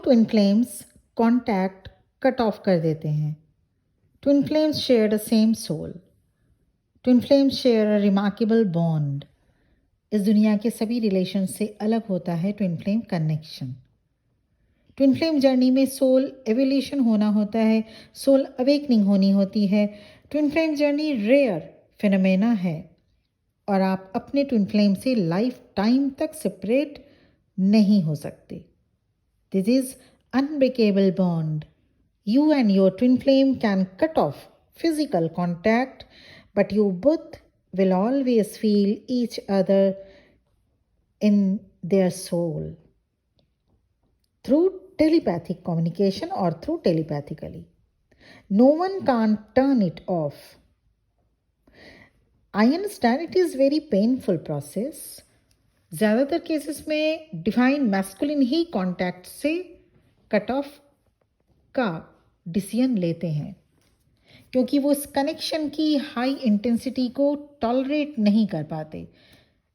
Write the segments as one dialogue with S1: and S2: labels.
S1: Twin flames contact cut off कर देते हैं। Twin flames share the same soul. Twin flames share a remarkable bond. इस दुनिया के सभी रिलेशन से अलग होता है twin flame connection. Twin flame journey में सोल एवोल्यूशन होना होता है, सोल अवेकनिंग होनी होती है। Twin flame journey rare phenomena है और आप अपने ट्विन फ्लेम से लाइफ टाइम तक सेपरेट नहीं हो सकते। This is unbreakable bond. You and your twin flame can cut off physical contact, but you both will always feel each other in their soul through telepathic communication or through telepathically. No one can turn it off. I understand it is very painful process. ज़्यादातर cases में divine masculine ही contact से cut of का decision लेते हैं क्योंकि वो इस connection की हाई इंटेंसिटी को टॉलरेट नहीं कर पाते।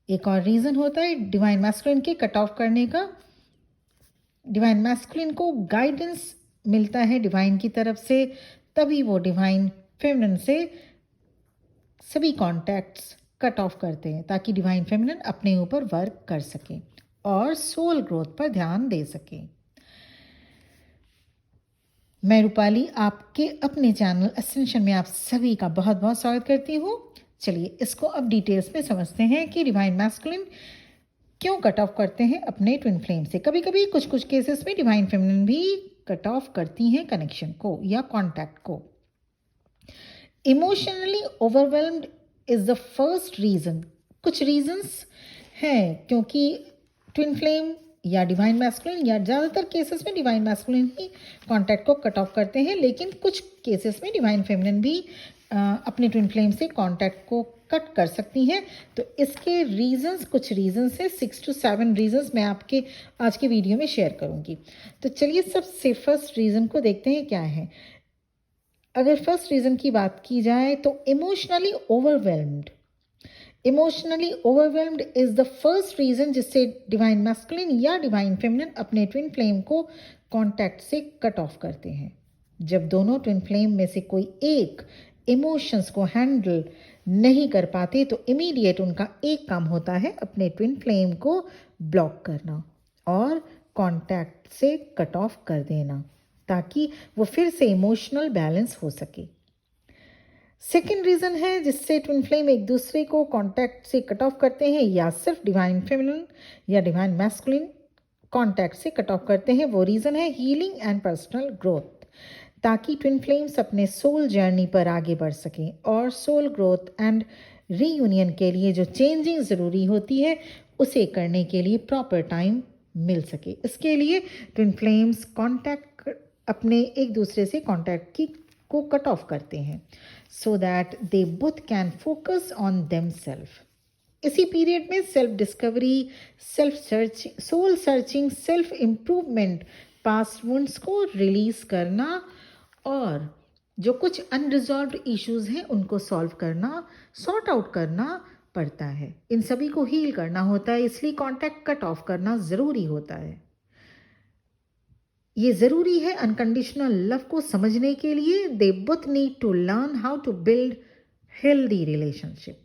S1: एक और रीज़न होता है डिवाइन मैस्कुलिन के कट ऑफ करने का। डिवाइन मैस्कुलिन को गाइडेंस मिलता है डिवाइन की तरफ से, तभी वो डिवाइन फेमिनिन से सभी कॉन्टैक्ट्स कट ऑफ करते हैं ताकि डिवाइन फेमिनिन अपने ऊपर वर्क कर सके और सोल ग्रोथ पर ध्यान दे सके। मैं रूपाली आपके अपने चैनल असेंशन में आप सभी का बहुत बहुत स्वागत करती हूँ। चलिए इसको अब डिटेल्स में समझते हैं कि डिवाइन मैस्कुलिन क्यों कट ऑफ करते हैं अपने ट्विन फ्लेम से। कभी कभी कुछ केसेस में डिवाइन फेमिनिन भी कट ऑफ करती हैं कनेक्शन को या कॉन्टैक्ट को। Emotionally overwhelmed is the first reason. कुछ रीजंस हैं क्योंकि ट्विन फ्लेम या डिवाइन मैस्कुलिन या ज़्यादातर केसेस में डिवाइन मैस्कुलिन ही कॉन्टैक्ट को कट ऑफ करते हैं, लेकिन कुछ केसेस में डिवाइन फेमिनिन भी अपने ट्विन फ्लेम से कॉन्टैक्ट को कट कर सकती हैं। तो इसके रीजंस कुछ रीजंस हैं, 6 to 7 रीजंस मैं आपके आज के वीडियो में शेयर करूंगी। तो चलिए सबसे फर्स्ट रीज़न को देखते हैं क्या है। अगर फर्स्ट रीज़न की बात की जाए तो emotionally overwhelmed. Emotionally overwhelmed is the first reason जिससे डिवाइन मैस्कुलिन या डिवाइन फेमिनिन अपने ट्विन फ्लेम को कॉन्टैक्ट से कट ऑफ करते हैं। जब दोनों ट्विन फ्लेम में से कोई एक इमोशंस को हैंडल नहीं कर पाते तो इमीडिएट उनका एक काम होता है अपने ट्विन फ्लेम को ब्लॉक करना और कॉन्टैक्ट से कट ऑफ कर देना ताकि वो फिर से इमोशनल बैलेंस हो सके। सेकेंड रीज़न है जिससे ट्विन फ्लेम एक दूसरे को कॉन्टैक्ट से कट ऑफ करते हैं या सिर्फ डिवाइन फेमिनिन या डिवाइन मैस्कुलिन कॉन्टैक्ट से कट ऑफ करते हैं, वो रीज़न है हीलिंग एंड पर्सनल ग्रोथ, ताकि ट्विन फ्लेम्स अपने सोल जर्नी पर आगे बढ़ सकें और सोल ग्रोथ एंड रीयूनियन के लिए जो चेंजिंग ज़रूरी होती है उसे करने के लिए प्रॉपर टाइम मिल सके। इसके लिए ट्विन फ्लेम्स कॉन्टैक्ट अपने एक दूसरे से कॉन्टैक्ट को कट ऑफ करते हैं so that they both can focus on themselves. इसी पीरियड में self discovery, self searching, soul searching, self improvement, past wounds को रिलीज करना और जो कुछ अनरिजॉल्व्ड इश्यूज हैं उनको सॉल्व करना, सॉर्ट आउट करना पड़ता है। इन सभी को हील करना होता है, इसलिए कॉन्टैक्ट कट ऑफ करना ज़रूरी होता है। ये ज़रूरी है अनकंडीशनल लव को समझने के लिए। They both need to learn how to build healthy relationship.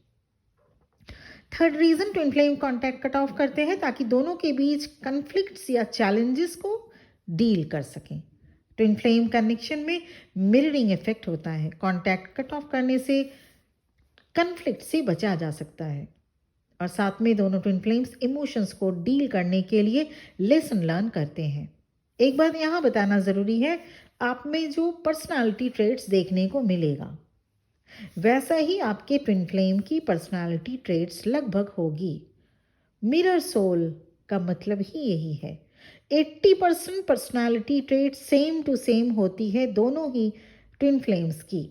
S1: Third reason twin flame contact cut off करते हैं ताकि दोनों के बीच कन्फ्लिक्ट्स या चैलेंजेस को डील कर सकें। ट्विन फ्लेम कनेक्शन में मिररिंग इफेक्ट होता है। कॉन्टैक्ट कट ऑफ करने से कन्फ्लिक्ट से बचा जा सकता है और साथ में दोनों ट्विन फ्लेम्स इमोशंस को डील करने के लिए लेसन लर्न करते हैं। एक बात यहाँ बताना ज़रूरी है, आप में जो पर्सनालिटी ट्रेट्स देखने को मिलेगा वैसा ही आपके ट्विन फ्लेम की पर्सनालिटी ट्रेट्स लगभग होगी। मिरर सोल का मतलब ही यही है। 80% personality traits same to same होती है दोनों ही ट्विन फ्लेम्स की।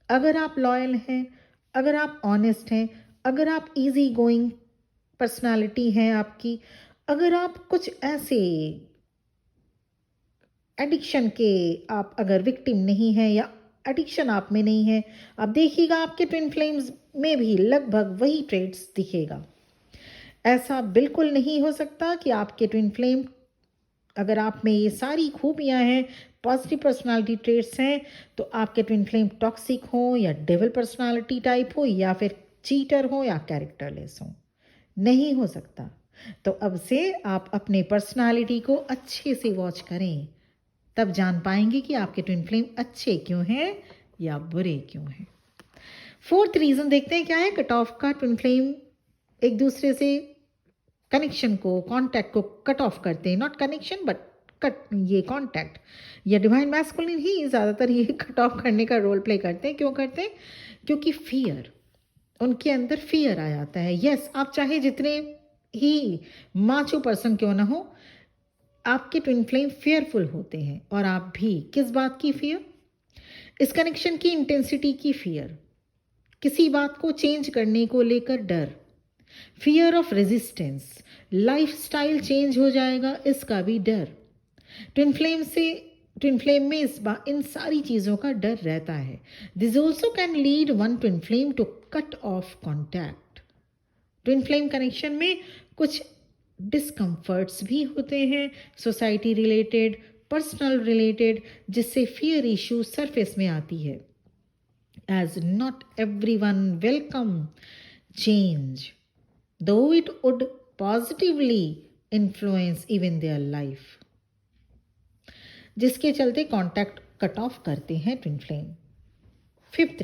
S1: अगर आप लॉयल हैं, अगर आप ऑनेस्ट हैं, अगर आप इजी गोइंग पर्सनालिटी है आपकी, अगर आप कुछ ऐसे एडिक्शन के आप अगर विक्टिम नहीं हैं या एडिक्शन आप में नहीं है, आप देखिएगा आपके ट्विन फ्लेम्स में भी लगभग वही ट्रेट्स दिखेगा। ऐसा बिल्कुल नहीं हो सकता कि आपके ट्विन फ्लेम अगर आप में ये सारी खूबियां हैं, पॉजिटिव पर्सनालिटी ट्रेट्स हैं, तो आपके ट्विन फ्लेम टॉक्सिक हो या डेविल पर्सनालिटी टाइप हो या फिर चीटर हो या कैरेक्टरलेस हो, नहीं हो सकता। तो अब से आप अपने पर्सनालिटी को अच्छे से वॉच करें, तब जान पाएंगे कि आपके ट्विन फ्लेम अच्छे क्यों हैं या बुरे क्यों हैं। फोर्थ रीज़न देखते हैं क्या है। कट ऑफ का ट्विन फ्लेम एक दूसरे से कनेक्शन को, कांटेक्ट को कट ऑफ करते हैं। नॉट कनेक्शन बट कट, ये कांटेक्ट या डिवाइन मैस्कुलिन ही ज़्यादातर ये कट ऑफ करने का रोल प्ले करते हैं। क्यों करते हैं? क्योंकि फियर, उनके अंदर फियर आ जाता है। यस, आप चाहे जितने ही माचो पर्सन क्यों ना हो, आपके ट्विन फ्लेम फेयरफुल होते हैं। और आप भी किस बात की फियर? इस कनेक्शन की इंटेंसिटी की फियर, किसी बात को चेंज करने को लेकर डर, fear of resistance, lifestyle change हो जाएगा इसका भी डर। ट्विन फ्लेम में इन सारी चीज़ों का डर रहता है। This also can lead one twin flame to cut off contact. Twin flame connection में कुछ डिस्कम्फर्ट्स भी होते हैं, सोसाइटी रिलेटेड, पर्सनल रिलेटेड, जिससे फियर इशू सरफेस में आती है। As not everyone welcome change, though it would positively influence even their life, जिसके चलते कांटेक्ट कट ऑफ करते हैं ट्विन फ्लेम। फिफ्थ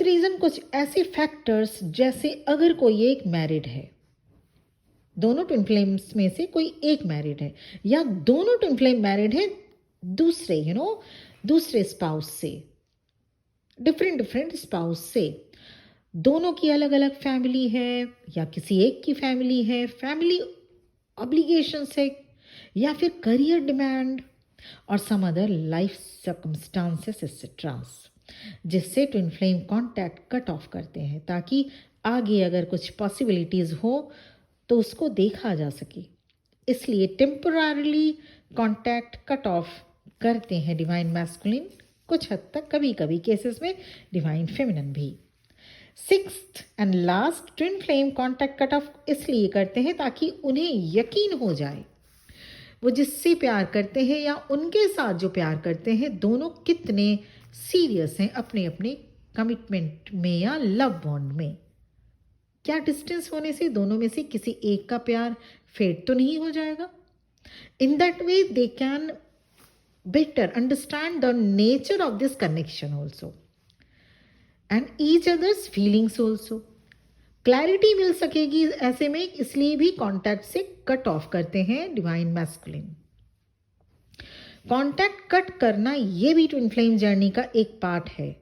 S1: रीज़न कुछ ऐसे फैक्टर्स, जैसे अगर कोई एक मैरिड है, दोनों ट्विन फ्लेम्स में से कोई एक मैरिड है, या दोनों ट्विन फ्लेम मैरिड है दूसरे दूसरे स्पाउस से, डिफरेंट स्पाउस से, दोनों की अलग अलग फैमिली है या किसी एक की फैमिली है, फैमिली ऑब्लिगेशंस है, या फिर करियर डिमांड और some other life circumstances etceteras, जिससे twin flame contact cut off करते हैं, ताकि आगे अगर कुछ पॉसिबिलिटीज़ हो तो उसको देखा जा सके। इसलिए टेम्पररीली कांटेक्ट कट ऑफ करते हैं डिवाइन मैस्कुलिन, कुछ हद तक, कभी कभी केसेस में डिवाइन फेमिनिन भी। Sixth and last, twin flame contact cut of इसलिए करते हैं ताकि उन्हें यकीन हो जाए वो जिससे प्यार करते हैं या उनके साथ जो प्यार करते हैं, दोनों कितने सीरियस हैं अपने अपने कमिटमेंट में या लव बॉन्ड में। क्या डिस्टेंस होने से दोनों में से किसी एक का प्यार फेड तो नहीं हो जाएगा? In that way they can better understand the nature of this connection also and each other's feelings also. Clarity मिल सकेगी ऐसे में, इसलिए भी कांटेक्ट से कट ऑफ करते हैं डिवाइन मैस्कुलिन। कांटेक्ट कट करना ये भी ट्विन फ्लेम जर्नी का एक पार्ट है।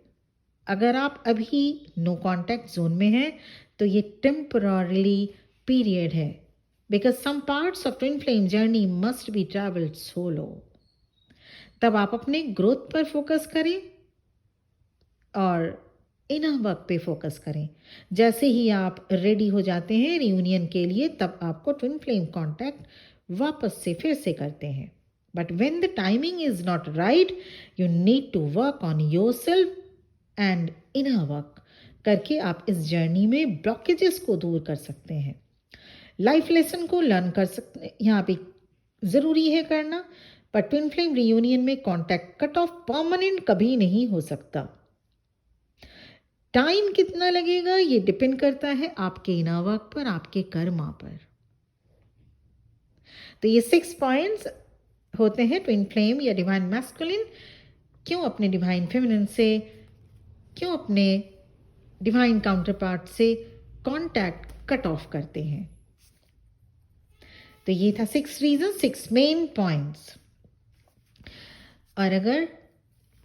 S1: अगर आप अभी नो कांटेक्ट जोन में हैं तो ये टेम्पररीली पीरियड है, because some parts of twin flame journey must be travelled solo. तब आप अपने ग्रोथ पर फोकस करें और इनर वर्क पे फोकस करें। जैसे ही आप रेडी हो जाते हैं रियूनियन के लिए, तब आपको ट्विन फ्लेम कांटेक्ट वापस से फिर से करते हैं। But when the timing is not right, you need to work on yourself and inner work करके आप इस जर्नी में ब्लॉकेजेस को दूर कर सकते हैं, लाइफ लेसन को लर्न कर सकते, यहाँ पे ज़रूरी है करना। पर ट्विन फ्लेम रियूनियन में कांटेक्ट कट ऑफ परमानेंट कभी नहीं हो सकता। टाइम कितना लगेगा ये डिपेंड करता है आपके इनर वर्क पर, आपके कर्मा पर। तो ये 6 पॉइंट्स होते हैं ट्विन फ्लेम या डिवाइन मैस्कुलिन क्यों अपने डिवाइन फेमिनिन से, क्यों अपने डिवाइन काउंटर पार्ट से कांटेक्ट कट ऑफ करते हैं। तो ये था 6 रीजन, 6 मेन पॉइंट्स। और अगर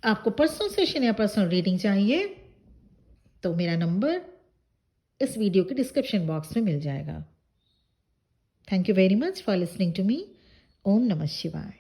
S1: आपको पर्सनल सेशन या पर्सनल रीडिंग चाहिए तो मेरा नंबर इस वीडियो के डिस्क्रिप्शन बॉक्स में मिल जाएगा। Thank you very much for listening to me. ओम नमः शिवाय।